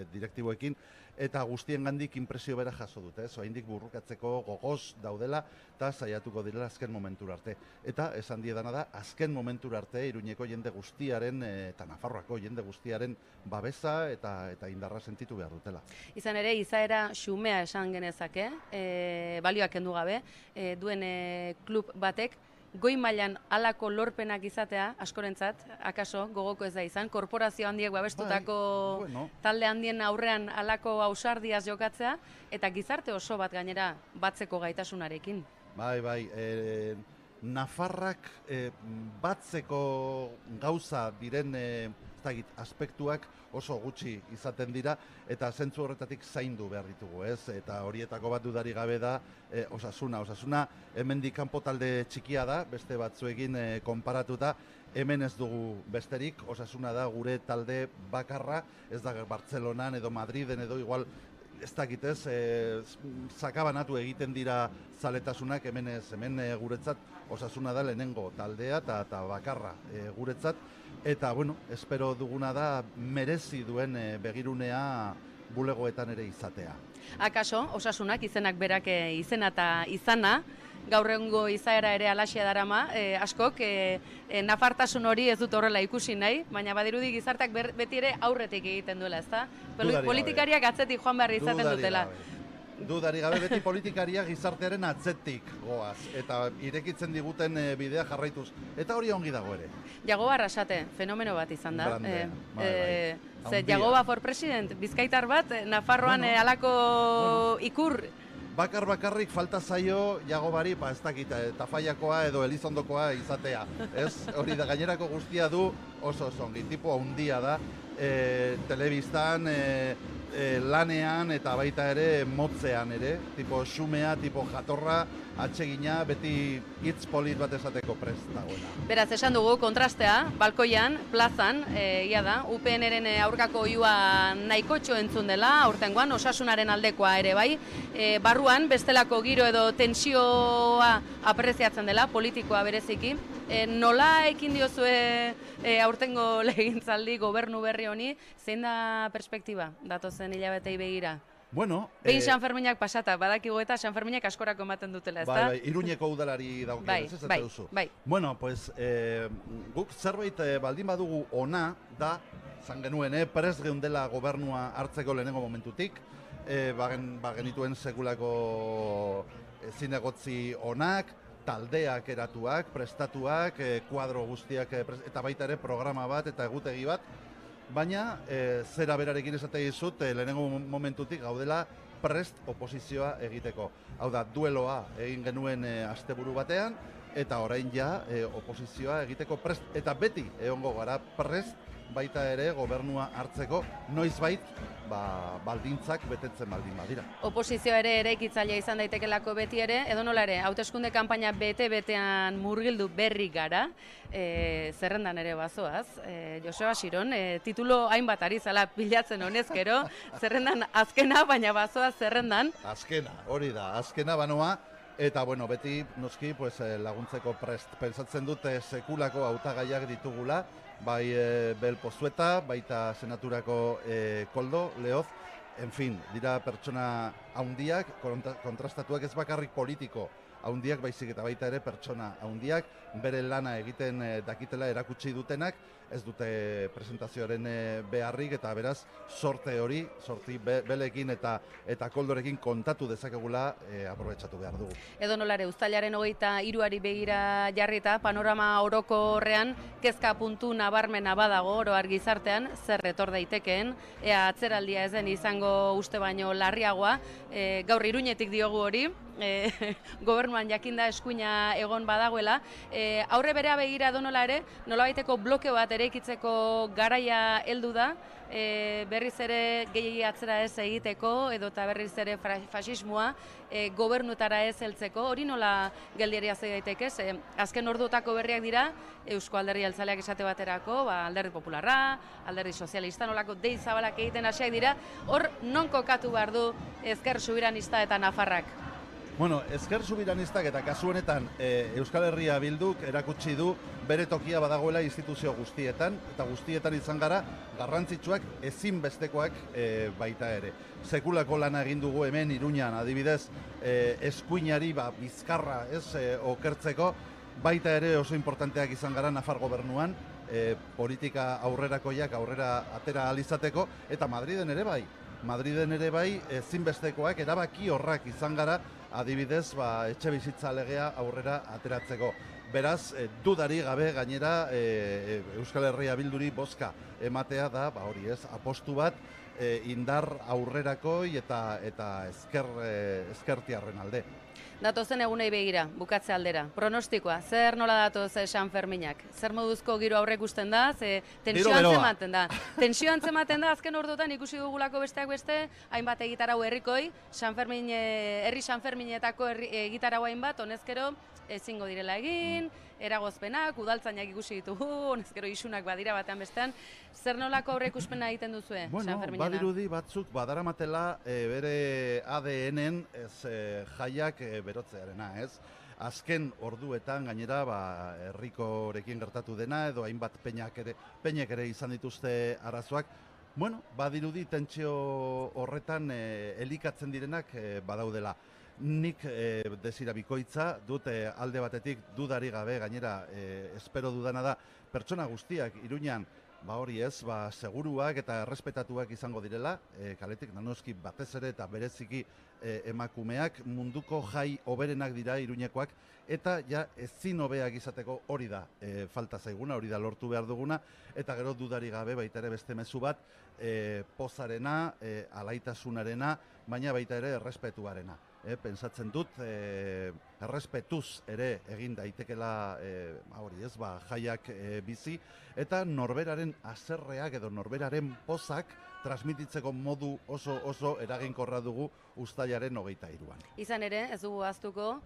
direktiboekin, eta guztien gandik inpresio bera jaso dut, oraindik burrukatzeko gogoz daudela, eta saiatuko direla azken momentura arte. Eta esan diedana da, azken momentura arte Iruñeko jende guztiaren, eta Nafarroako jende guztiaren babesa eta indarra sentitu behar dutela. Izan ere, izaera xumea esan genezake, balioak kendu gabe, duen klub batek, goi mailan halako lorpenak izatea, askorentzat, akaso, gogoko ez da izan, korporazio handiek babestutako talde handien aurrean halako ausardiaz jokatzea, eta gizarte oso bat gainera batzeko gaitasunarekin. Bai, Nafarrak batzeko gauza diren aspektuak oso gutxi izaten dira, eta zentzu horretatik zaindu behar ditugu, ez? Eta horietako bat dudari gabe da Osasuna. Osasuna hemendik kanpo talde txikia da, beste batzuekin konparatuta, hemen ez dugu besterik, Osasuna da gure talde bakarra, ez da Bartzelonan edo Madriden edo igual, ez dakitez, sakabanatu egiten dira zaletasunak, hemen guretzat Osasuna da lehenengo taldea eta bakarra guretzat, eta, bueno, espero duguna da merezi duen begirunea bulegoetan ere izatea. Akaso, Osasunak izenak berak izena eta izana, gaur egungo izaera ere alaxia darama, askok, nafartasun hori ez dut horrela ikusi nahi, baina badirudi gizarteak beti ere aurretik egiten duela, ezta? Politikariak atzetik joan behar izaten dutela. Dudari gabe beti politikariak gizartearen atzetik goaz, eta irekitzen diguten bidea jarraituz, eta hori ongi dago ere. Jagoba Arrasate, fenomeno bat izan da. Jagoba for president, bizkaitar bat, Nafarroan halako ikur. Bakarrik falta zaio Jagobari, ez dakit, Tafaiakoa edo Elizondokoa izatea. Hori da gainerako guztia du oso ongi, tipo handia da, telebistan, lanean eta baita ere motzean ere, tipo xumea, tipo jatorra, atsegina, beti hitz polit bat esateko prest dagoena. Beraz, esan dugu, kontrastea, balkoian, plazan, ia da, UPN-eren aurkako oiua nahikotxo entzun dela, aurtengoan, Osasunaren aldekoa ere bai, barruan, bestelako giro edo tensioa apreziatzen dela, politikoa bereziki. Nola ekin diozue aurtengo legintzaldi gobernu berri honi, zein da perspektiba datozen hilabetei begira? Bueno, behin San Ferminak pasata, badakigu eta San Ferminak askorako ematen dutela, ezta? Bai, Iruñeko udalari daukionez, ez eta duzu. Bueno, pues, guk zerbait baldin badugu ona da, zan genuen, prest geundela gobernua hartzeko lehenengo momentutik, bagenituen sekulako zinegotzi onak, taldeak eratuak, prestatuak, kuadro guztiak, eta baita ere programa bat eta egutegi bat, baina zera berarekin esate dizut, lehenengo momentutik gaudela prest oposizioa egiteko. Hau da, dueloa egin genuen asteburu batean, eta orain ja oposizioa egiteko prest, eta beti egongo gara prest baita ere gobernua hartzeko noizbait baldintzak betetzen baldin badira. Oposizio ere eraikitzailea izan daitekelako beti ere, edo nola ere, hauteskunde kanpaina bete-betean murgildu berri gara, zerrendan ere bazoaz. Joseba Xiron, titulo hainbat ari zala pilatzen honezkero, zerrendan azkena, baina bazoaz zerrendan. Azkena, hori da, azkena banoa, eta bueno, beti noski laguntzeko prest. Pentsatzen dute sekulako hautagaiak ditugula, bai Bel Pozueta, baita senaturako Koldo, Leoz, en fin, dira pertsona haundiak, kontrastatuak ez bakarrik politiko haundiak, baizik eta baita ere pertsona haundiak, bere lana egiten dakitela erakutsi dutenak, ez dute presentazioaren beharrik, eta beraz, sorte Belekin eta Koldorekin kontatu dezakegula aprobetxatu behar dugu. Edo nolare, uztailaren 23 begira jarrita, panorama orokorrean, kezka puntu nabarmena badago oroar gizartean, zer etor daitekeen, ea atzeraldia ez den izango uste baino larriagoa, gaur Iruñetik diogu hori, gobernuan jakinda eskuina egon badagoela, aurre berea begira edo nola ere, nolabaiteko bloke bat eraikitzeko garaia heldu da, berriz ere gehiegi atzera ez egiteko, edota berriz ere fasismoa gobernutara ez heltzeko, hori nola geldiari hazi daiteke, azken orduotako berriak dira, Eusko Alderdi Jeltzaleak esate baterako, Alderdi Popularra, Alderdi Sozialista, nolako dei zabalak egiten hasiak dira, hor non kokatu behar du Ezker Subiranista eta Nafarrak? Bueno, Ezker Subiranistak eta kasu honetan Euskal Herria Bilduk erakutsi du bere tokia badagoela instituzio guztietan, eta guztietan izan gara garrantzitsuak ezinbestekoak baita ere. Sekulako lana egin dugu hemen Iruñan, adibidez, eskuinari bizkarra okertzeko, baita ere oso importanteak izan gara Nafar gobernuan, politika aurrerakoiak aurrera atera ahal izateko, eta Madriden ere bai, ezinbestekoak erabaki horrak izan gara, adibidez, etxe bizitza legea aurrera ateratzeko. Beraz, dudari gabe gainera Euskal Herria Bilduri bozka ematea da, hori ez, apostu bat indar aurrerakoi eta ezkertiarren alde. Datozen egunei begira, bukatze aldera. Pronostikoa, zer nola datoz San Ferminak? Zer moduzko giro aurre ikusten da? Tensio antzematen da. Tensio antzematen da, azken ordutan ikusi dugulako besteak beste, hainbat egitarau herrikoi, herri San Ferminetako egitarau hainbat, honezkero ezingo direla egin, eragozpenak, udaltzainak ikusi ditugu, honezkero isunak badira batean bestean. Zer nolako aurre ikuspena egiten duzue San Ferminena? Badirudi batzuk badaramatela bere ADN-en jaiak berotzearena, ez? Azken orduetan gainera herrikorekin gertatu dena edo hainbat peinek ere izan dituzte arazoak. Bueno, badirudi tentsio horretan elikatzen direnak badaudela. Nik desira bikoitza dut alde batetik dudari gabe, gainera espero dudana da pertsona guztiak Iruñan hori ez, seguruak eta errespetatuak izango direla, kaletik nanoski batez ere eta bereziki emakumeak munduko jai hoberenak dira Iruñekoak, eta ja ezin hobeak izateko hori da falta zaiguna, hori da lortu behar duguna, eta gero dudari gabe baita ere beste mezu bat pozarena, alaitasunarena, baina baita ere errespetuarena. Pentsatzen dut, errespetuz ere egin daitekela hori ez, jaiak bizi, eta norberaren haserreak edo norberaren pozak transmititzeko modu oso eraginkorra dugu uztailaren 23an. Izan ere, ez dugu ahaztuko,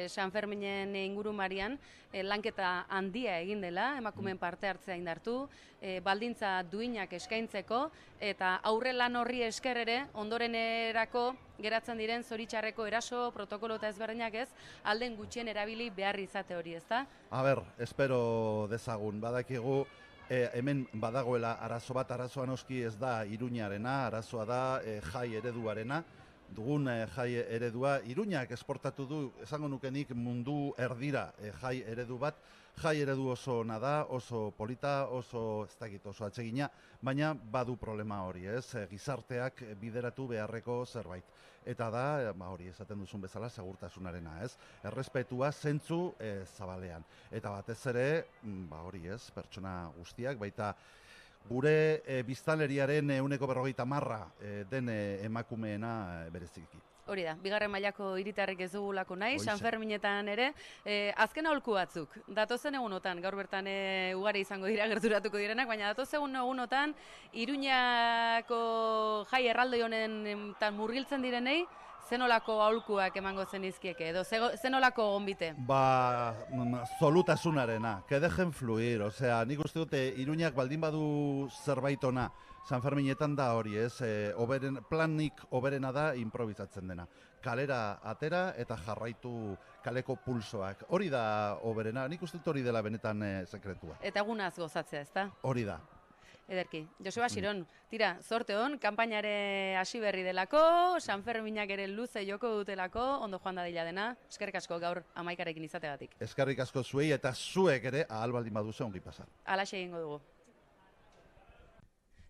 San Ferminen ingurumarian lanketa handia egin dela, emakumeen parte hartzea indartu, baldintza duinak eskaintzeko, eta aurre lan horri esker ere, ondorenerako geratzen diren zoritxarreko eraso, protokolo eta ezberdinak ez, alden gutxien erabili behar izate hori, ezta? Espero dezagun, badakigu, hemen badagoela arazo bat, arazoa noski ez da Iruñarena, arazoa da jai ereduarena, dugun jai eredua, Iruñak esportatu du, esango nukenik mundu erdira jai eredu bat, jai eredu oso ona da, oso polita, oso atsegina, baina badu problema hori, ez? Gizarteak bideratu beharreko zerbait. Eta da, hori esaten duzun bezala, segurtasunarena, ez? Errespetua zentzu zabalean. Eta batez ere, hori ez, pertsona guztiak, baita gure biztanleriaren 40% den emakumeena bereziki. Hori da, bigarren mailako hiritarrek ez dugulako nahi, Hoxe. San Ferminetan ere, azken aholku batzuk, datozen egunotan, gaur bertan ugari izango dira gerturatuko direnak, baina datozen egunotan, Iruñako jai erraldoi honen murgiltzen direnei, zenolako aholkuak emango zenizkieke, edo zenolako gonbite? Zolutasunarena, que dejen fluir, osea, nik uste dute Iruñak baldin badu zerbait ona, San Ferminetan da hori, ez, planik oberena da improvisatzen dena. Kalera atera eta jarraitu kaleko pulsoak. Hori da oberena, nik uste dut hori dela benetan sekretua. Eta egunaz gozatzea, ezta? Hori da. Ederki. Joseba Xiron, tira, zorte hon, kanpainare hasi berri delako, San Ferminak ere luze joko dutelako, ondo joan dadila dena, eskerrik asko gaur 11arekin izateagatik. Eskerrik asko zuei eta zuek ere ahal baldin baduzu ongi pasa. Halaxe egingo dugu.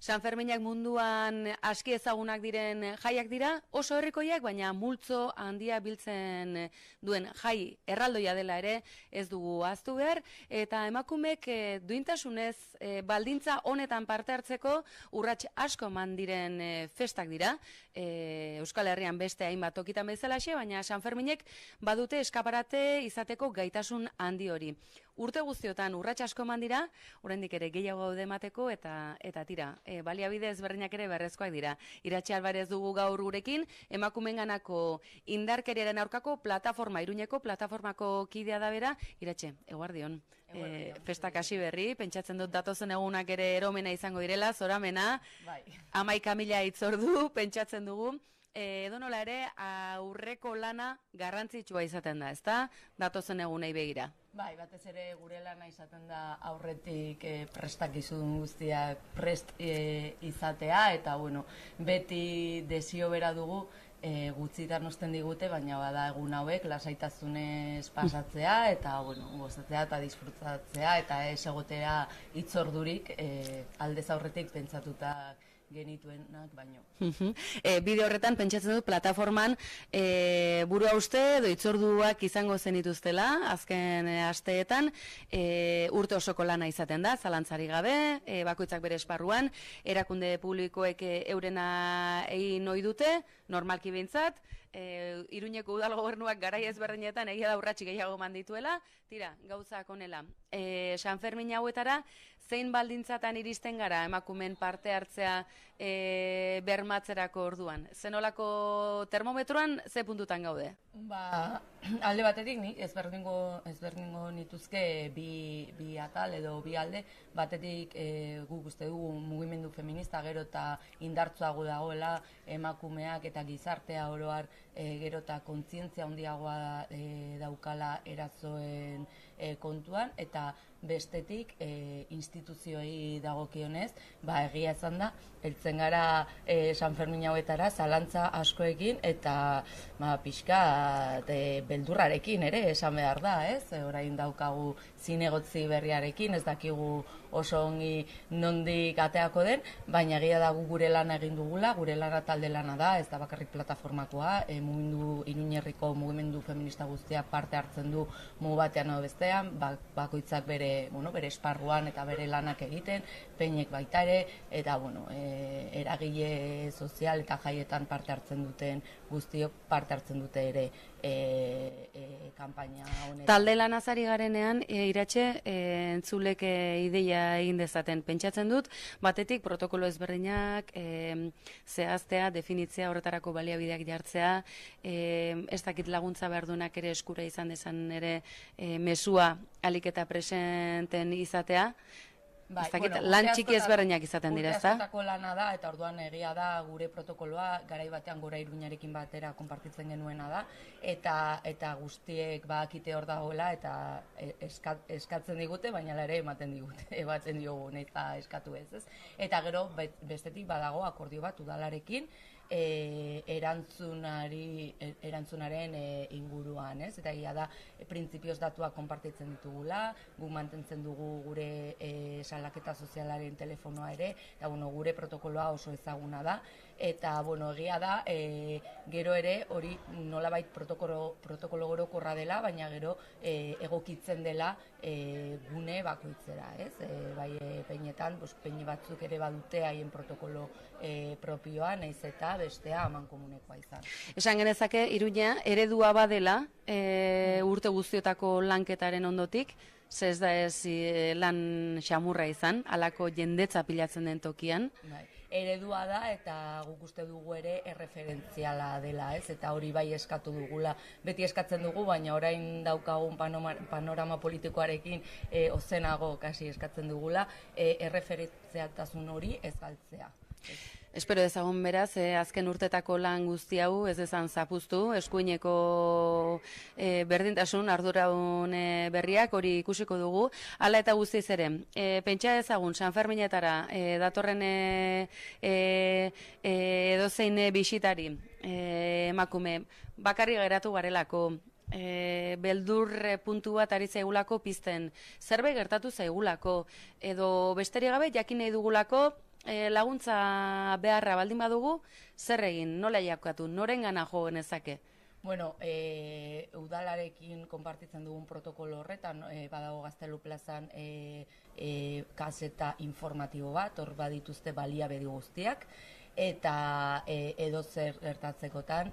San Ferminak munduan aski ezagunak diren jaiak dira, oso herrikoiak, baina multzo handia biltzen duen jai erraldoia dela ere ez dugu ahaztu behar, eta emakumek duintasunez baldintza honetan parte hartzeko urrats asko eman diren festak dira, Euskal Herrian beste hainbat tokitan bezalaxe, baina San Ferminek badute eskaparate izateko gaitasun handi hori. Urte guztiotan urrats asko eman dira, oraindik ere gehiago gaude emateko eta tira, baliabide ezberdinak ere beharrezkoak dira. Iratxe Alvarez dugu gaur gurekin, emakumenganako indarkeriaren aurkako plataforma, Iruñeko plataformako kidea da bera. Iratxe, eguardion. Festak hasi berri, pentsatzen dut datozen egunak ere eromena izango direla, zoramena, 11.000 hitzordu, pentsatzen dugu. Edonola ere, aurreko lana garrantzitsua izaten da, ezta? Datozen egunei begira. Bai, batez ere gure lana izaten da aurretik prestakizun guztiak prest izatea, eta bueno, beti desio bera dugu gutxitan osten digute, baina bada egun hauek lasaitasunez pasatzea, eta bueno, gozatzea eta disfrutatzea, eta ez egotea hitzordurik aldez aurretik pentsatuta genituenak baino. Bideo horretan pentsatzen dut plataforman burua uste edo hitzorduak izango zenituztela azken asteetan, urte osoko lana izaten da, zalantzari gabe, bakoitzak bere esparruan, erakunde publikoek eurena egin ohi dute, normalki behintzat, Iruñeko udal gobernuak garai ezberdinetan egia da urratsi gehiago mandituela, tira, gauzak honela. San Fermin hauetara, zein baldintzatan iristen gara emakumen parte hartzea bermatzerako orduan? Zenolako termometroan ze puntutan gaude? Ba, alde batetik ni ezberdingo nituzke bi atal edo bi alde, batetik guk uste dugu mugimendu feminista gero eta indartsuago dagoela emakumeak eta gizartea oro har gero eta kontzientzia handiagoa daukala erazoen kontuan, eta bestetik instituzioei dagokionez, ba egia esan da, heltzen gara San Fermin hauetara zalantza askoekin eta pixka beldurrarekin ere esan behar da, ez? Orain daukagu zinegotzi berriarekin, ez dakigu oso ongi nondik ateako den, baina egia da gure lana egin dugula, gure lana talde lana da, ez da bakarrik plataformakoa, Iruñerriko mugimendu feminista guztia parte hartzen du mugu batean edo bestean, bakoitzak bere esparruan eta bere lanak egiten, peinek baita ere, eta eragile sozial eta jaietan parte hartzen duten guztiok parte hartzen dute ere kanpaina honetan. Talde lanazari garenean, Iratxe, entzulek ideia egin dezaten. Pentsatzen dut, batetik protokolo ezberdinak zehaztea, definitzea, horretarako baliabideak jartzea, ez dakit laguntza behar duenak ere eskura izan dezan ere mesua alik eta presenten izatea. Lan txiki ezberdinak izaten dira, ezta? Urte askotako lana da, eta orduan egia da gure protokoloa, garai batean Gora Iruñarekin batera konpartitzen genuena da, eta guztiek bakite hor dagoela, eta eskatzen digute, baina ere ematen digute, ebatzen diogu, eta eskatu ez. Eta gero, bestetik badago akordio bat udalarekin, erantzunaren inguruan, ez? Eta egia da, printzipioz datuak konpartitzen ditugula, guk mantentzen dugu gure salaketa sozialaren telefonoa ere, eta gure protokoloa oso ezaguna da, eta, bueno, egia da, gero ere hori nolabait protokolo orokorra dela, baina gero egokitzen dela gune bakoitzera, ez? Bai, peinetan, peine batzuk ere badute haien protokolo propioa, nahiz eta bestea amankomunekoa izan. Esan genezake, Iruña eredua badela urte guztiotako lanketaren ondotik, ez da ez lan xamurra izan, halako jendetza pilatzen den tokian. Eredua da eta guk uste dugu ere erreferentziala dela, ez? Eta hori bai eskatu dugula, beti eskatzen dugu, baina orain daukagun panorama politikoarekin ozenago kasi eskatzen dugula, erreferentzialtasun hori ez galtzea. Espero dezagun beraz, azken urtetako lan guzti hau ez ezan zapuztu, eskuineko berdintasun arduraun berriak hori ikusiko dugu. Hala eta guztiz ere, pentsa ezagun San Ferminetara datorren edozein bisitari emakume bakarri geratu garelako, beldur puntu bat ari zaigulako pizten, zerbait gertatu zaigulako, edo besterik gabe jakin nahi dugulako, laguntza beharra baldin badugu, zer egin, nola jakatu, norengana jo genezake? Bueno, udalarekin konpartitzen dugun protokolo horretan, badago Gaztelu plazan kaseta informatibo bat, hor badituzte baliabide guztiak, eta edo zer gertatzekotan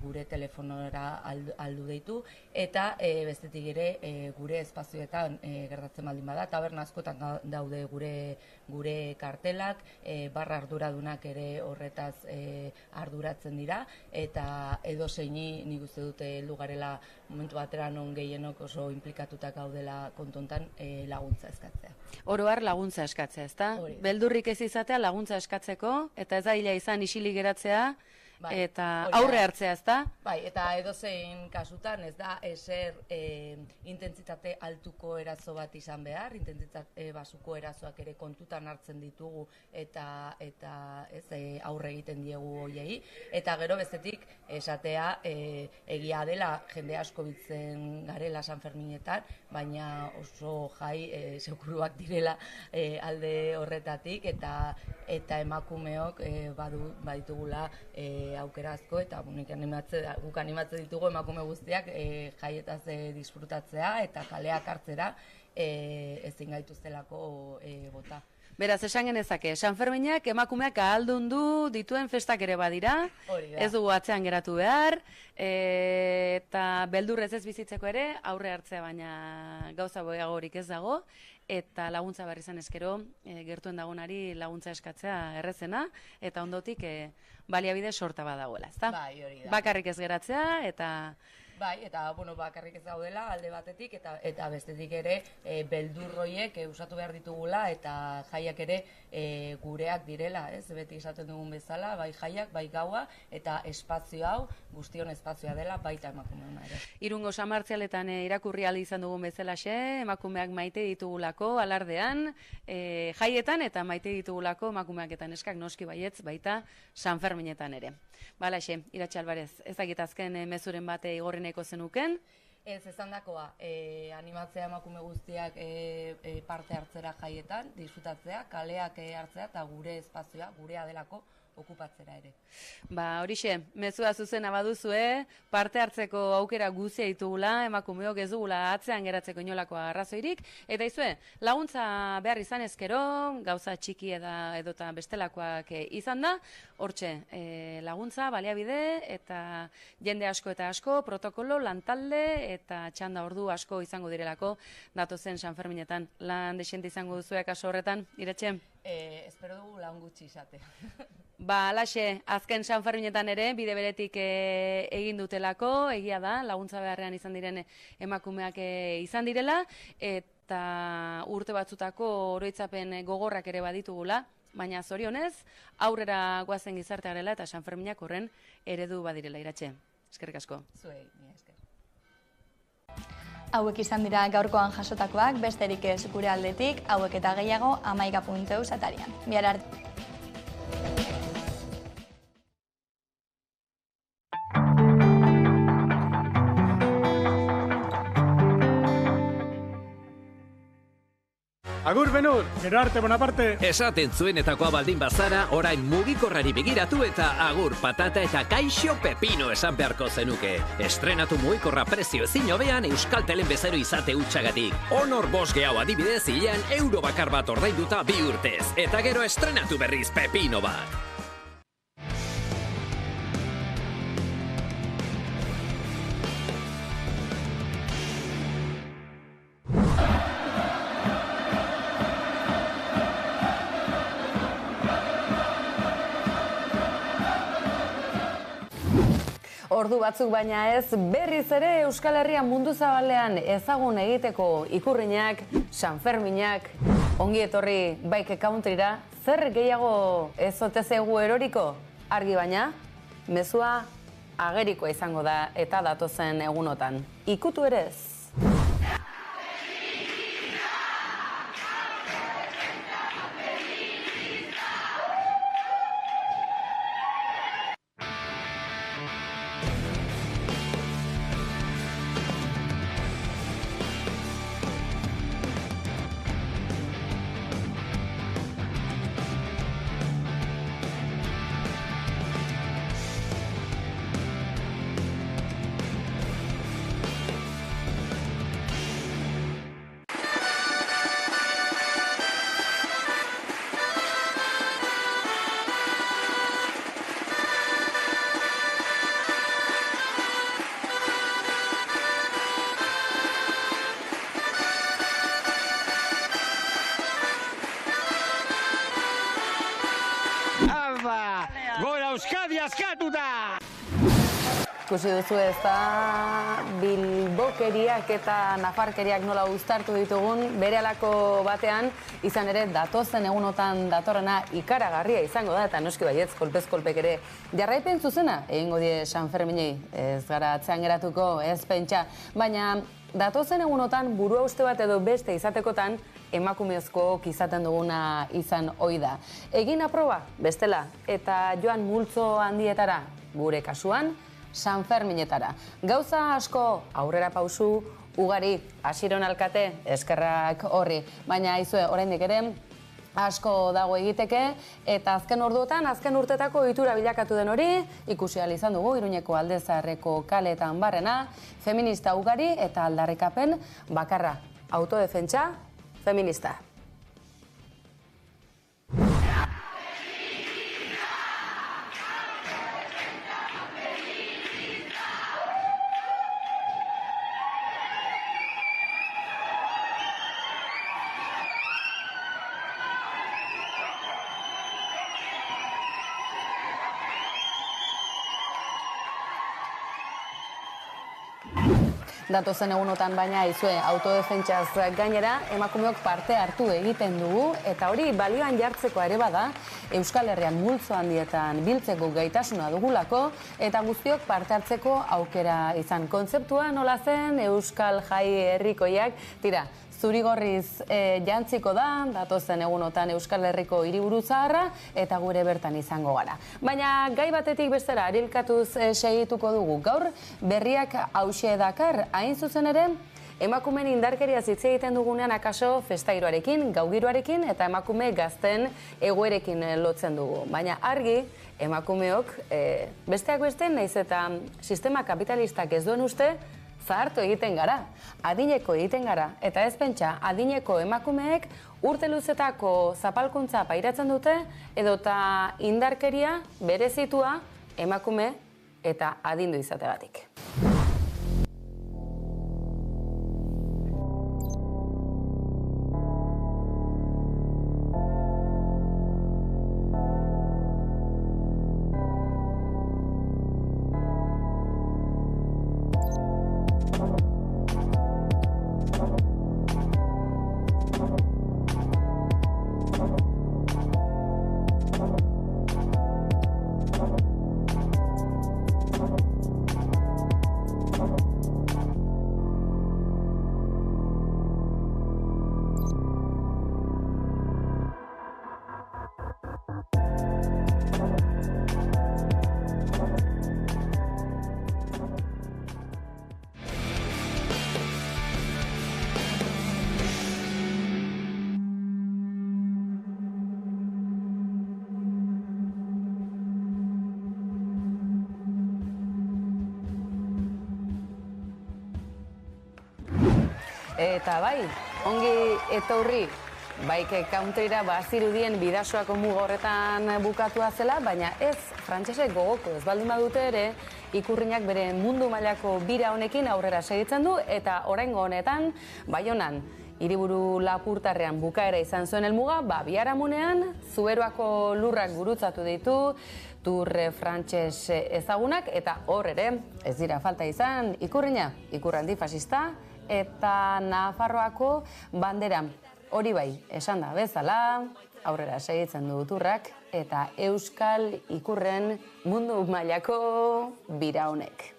gure telefonora aldu deitu, eta bestetik ere gure espazioetan gertatzen baldin bada, taberna askotan daude gure kartelak, barra arduradunak ere horretaz arduratzen dira, eta edo zeini nik uste dute heldu garela momentu batera non gehienok oso implikatutak gaudela kontontan laguntza eskatzea. Oro har laguntza eskatzea, ezta? Beldurrik ez izatea laguntza eskatzeko, eta ez da hila izan isilik geratzea, eta aurre hartzea, ezta? Bai, eta edozein kasutan ez da ezer intentsitate altuko erazo bat izan behar, intentsitate basuko erazoak ere kontutan hartzen ditugu eta ez aurre egiten diegu hoiei, eta gero bestetik esatea egia dela jende asko biltzen garela San Ferminetan, baina oso jai seguruak direla alde horretatik, eta emakumeok baditugula aukera asko, eta guk animatzen ditugu emakume guztiak jaietaz disfrutatzea eta kaleak hartzera ezin gaituztelako bota. Beraz, esan genezake, San Ferminak emakumeak ahaldundu dituen festak ere badira, ez dugu atzean geratu behar, eta beldurrez ez bizitzeko ere, aurre hartzea baina gauza boiagorik ez dago, eta laguntza behar izan eskero, gertuen dagonari laguntza eskatzea errezena, eta ondotik baliabide sorta badagoela, ezta? Bai, hori da. Bakarrik ez geratzea, eta... Bai, eta bakarrik ez gaudela alde batetik, eta bestetik ere beldurroiek usatu behar ditugula, eta jaiak ere gureak direla, ez? Beti esaten dugun bezala, bai jaiak, bai gaua, eta espazio hau, guztion espazioa dela, baita emakumeuna ere. Irungo San Martzialetan irakurri ahal izan dugun bezalaxe, emakumeak maite ditugulako alardean, jaietan eta maite ditugulako emakumeak eta neskak noski baietz, baita San Ferminetan ere. Balaxe, Iratxe Alvarez, ezagit azken mezuren bate igorreneko zenuken? Ez dakoa, animatzea emakume guztiak parte hartzera jaietan, disfrutatzea, kaleak hartzea eta gure espazioa, gurea delako, okupatzera ere. Horixe, mezua zuzena baduzue, parte hartzeko aukera guztia ditugula, emakumeok ez dugula atzean geratzeko inolako arrazoirik, eta izue, laguntza behar izan ezkero, gauza txiki edota bestelakoak izan da, hortxe, laguntza, baliabide, eta jende asko eta asko, protokolo, lantalde, eta txanda ordu asko izango direlako, datozen San Ferminetan. Lan desente izango duzue kaso horretan, Iratxe? Espero dugu lan gutxi izate. Alaxe, azken San Ferminetan ere, bide beretik egin dutelako, egia da, laguntza beharrean izan diren emakumeak izan direla, eta urte batzutako oroitzapen gogorrak ere baditugula, baina zorionez, aurrera goazen gizarte garela eta San Ferminak horren eredu badirela, Iratxe. Eskerrik asko. Zuei, ni esker. Hauek izan dira gaurkoan jasotakoak, besterik ez gure aldetik, hauek eta gehiago 11.eus atarian. Bihar arte. Agur Benur, gero arte Bonaparte. Esaten zuenetakoa baldin bazara, orain mugikorrari begiratu eta agur patata eta kaixo pepino esan beharko zenuke. Estrenatu mugikorra prezio ezin hobean Euskaltelen bezero izate hutsagatik. Honor Bosque hau adibidez hilean euro bakar bat ordainduta 2 urtez. Eta gero estrenatu berriz pepino bat. Ordu batzuk baina ez, berriz ere Euskal Herria mundu zabalean ezagun egiteko ikurriñak, Sanferminak, ongi etorri Bike Countryra, zer gehiago ez ote zegu eroriko? Argi baina, mezua agerikoa izango da eta datozen egunotan. Ikutu ere ez. Gora Euskadi askatuta! Ikusi duzu ez da bilbokeriak eta nafarkeriak nola uztartu ditugun, berehalako batean, izan ere datozen egunotan datorrena ikaragarria izango da, eta noski baietz, kolpez-kolpek ere jarraipen zuzena, egingo die Sanferminei, ez gara atzean geratuko, ez pentsa, baina datozen egunotan burua uste bat edo beste izatekotan, emakumezkoak izaten duguna izan ohi da. Egin aproba, bestela, eta joan multzo handietara, gure kasuan, Sanferminetara. Gauza asko aurrera pausu, ugari, Asiron alkate, eskerrak horri. Baina aizue, oraindik ere, asko dago egiteke, eta azken orduotan, azken urtetako ohitura bilakatu den hori, ikusi ahal izan dugu, Iruñeko Alde Zaharreko kaleetan barrena, feminista ugari eta aldarrikapen bakarra. Autodefentsa, feminista. Datozen egunotan baina aizue autodefentsaz gainera emakumeok parte hartu egiten dugu eta hori balioan jartzeko ere bada Euskal Herrian multzo handietan biltzeko gaitasuna dugulako eta guztiok parte hartzeko aukera izan. Kontzeptua nola zen Euskal Jai Herrikoiak, tira, zurigorriz jantziko da, datozen egunotan Euskal Herriko hiriburu zaharra eta gure bertan izango gara. Baina gai batetik bestera arilkatuz segituko dugu. Gaur berriak hauxe dakar, hain zuzen ere, emakumeen indarkeria hitz egiten dugunean akaso festairoarekin, gaugiroarekin eta emakume gazten egoerekin lotzen dugu. Baina argi, emakumeok besteak beste, naiz eta sistema kapitalistak ez duen uste, zahartu egiten gara, adineko egiten gara, eta ez pentsa, adineko emakumeek urte luzetako zapalkuntza pairatzen dute, edota indarkeria berezitua emakume eta adindu izategatik. Eta bai, ongi etorri, Baike Countryra bazirudien bidasoako muga horretan bukatua zela, baina ez frantsesek gogoko ez baldin badute ere, ikurrinak bere mundu mailako bira honekin aurrera segitzen du, eta oraingo honetan, Baionan, hiriburu Lapurtarrean bukaera izan zuen helmuga, biharamunean, Zuberoako lurrak gurutzatu ditu, Tour frantses ezagunak, eta hor ere, ez dira falta izan, ikurrina, ikurrandi fasista, eta Nafarroako bandera. Hori bai, esan da bezala, aurrera segitzen du Turrak, eta Euskal ikurren mundu mailako bira honek.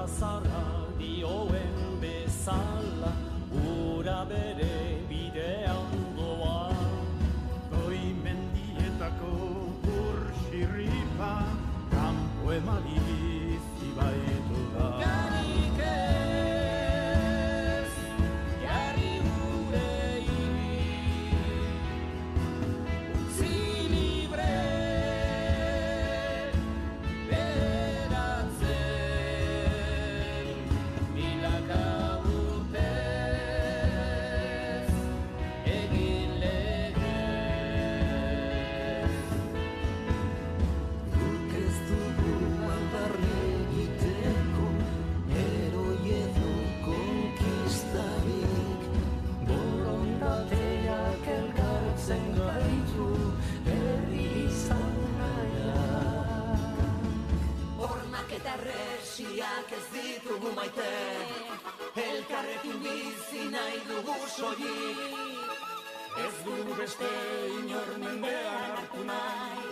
Zara dioen bezala, ura bere bidean doa. Goi mendietako urxirripa, kanpo emaliz ibaitu da. Garik ez, jarri gure hiri, utzi libre. Ez ditugu maite, elkarrekin bizi nahi dugu soilik. Ez dugu beste inor mendean hartu nahi,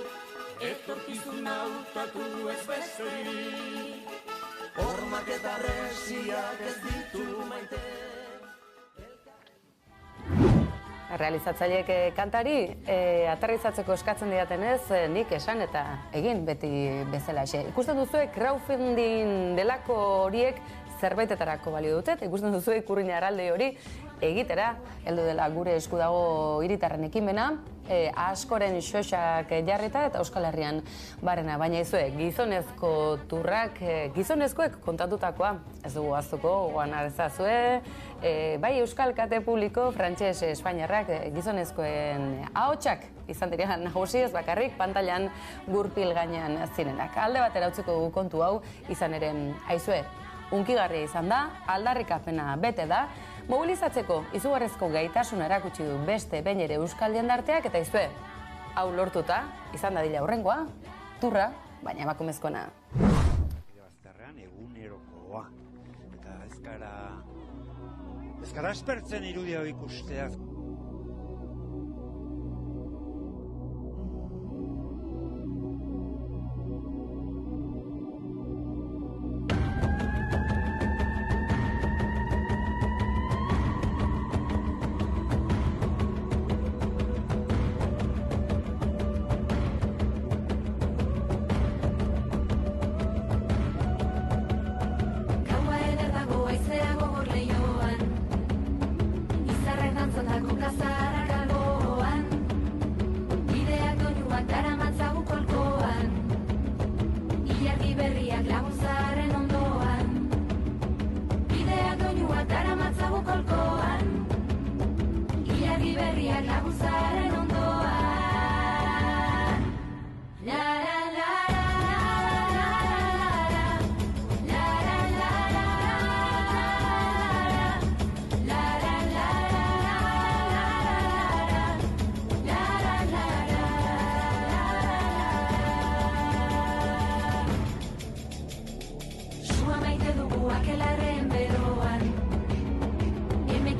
etorkizun hautatu ez besterik. Hormak eta resiak ez ditugu maite. Realizatzaileek kantari, aterrizatzeko eskatzen diatenez, nik esan eta egin beti bezalaxe. Ikusten duzue, crowdfunding delako horiek zerbaitetarako balio dute, ikusten duzue ikurrina erraldoi hori egitera, heldu dela gure esku dago hiritarren ekimena, askoren xoxak jarrita eta Euskal Herrian barrena, baina izue, gizonezko turrak, gizonezkoek kontatutakoa, ez dugu aztuko, goan arezazue, bai Euskal Kate Publiko, frantses espainiarrak, gizonezkoen ahotsak izan dira nagusi ez bakarrik, pantailan gurpil gainean zirenak. Alde batera utziko dugu kontu hau, izan ere, aizue, unkigarria izan da, aldarrikapena bete da, mobilizatzeko izugarrezko gaitasuna erakutsi du beste behin ere Euskal jendarteak, eta izue, hau lortuta, izan dadila aurrengoa, turra, baina emakumezkoena. Bazterrean egunerokoa, eta ez gara espertzen irudia ikusteaz.